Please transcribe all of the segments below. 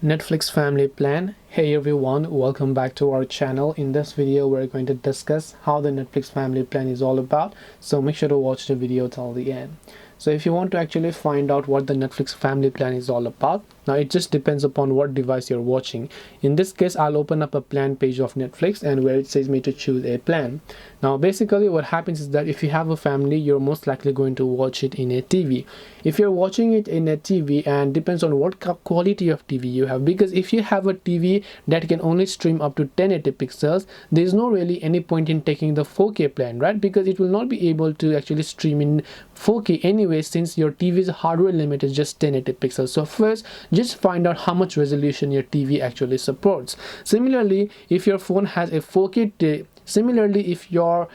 Netflix family plan. Hey everyone, welcome back to our channel. In this video we're going to discuss how the Netflix family plan is all about, so make sure to watch the video till the end. So if you want to actually find out what the Netflix family plan is all about, now it just depends upon what device you're watching. In this case, I'll open up a plan page of Netflix and where it says me to choose a plan. Now basically what happens is that if you have a family, you're most likely going to watch it in a TV. If you're watching it in a TV, and depends on what quality of TV you have, because if you have a TV that can only stream up to 1080 pixels, there's no really any point in taking the 4K plan, right? Because it will not be able to actually stream in 4K anyway, since your TV's hardware limit is just 1080 pixels. So first, just find out how much resolution your TV actually supports. Similarly, if your phone has a 4K, similarly if your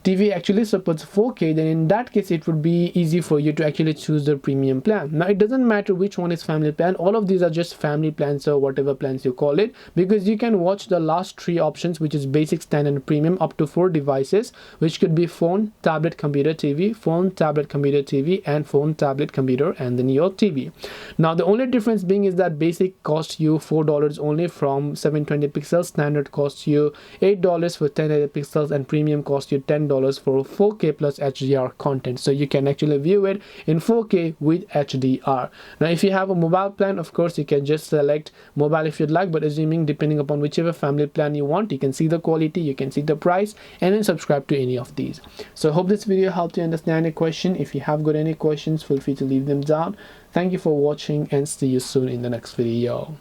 TV actually supports 4K, then in that case it would be easy for you to actually choose the premium plan. Now it doesn't matter which one is family plan, all of these are just family plans or whatever plans you call it, because you can watch the last three options, which is basic, standard and premium, up to 4 devices, which could be phone, tablet, computer, TV, phone, tablet, computer, TV, and phone, tablet, computer, and then your TV. Now the only difference being is that basic costs you $4 only from 720 pixels, standard costs you $8 for 1080 pixels, and premium costs you $10 for 4K plus HDR content, so you can actually view it in 4K with HDR. Now if you have a mobile plan, of course you can just select mobile if you'd like, but assuming depending upon whichever family plan you want, you can see the quality, you can see the price, and then subscribe to any of these. So I hope this video helped you understand a question. If you have got any questions, feel free to leave them down. Thank you for watching and see you soon in the next video.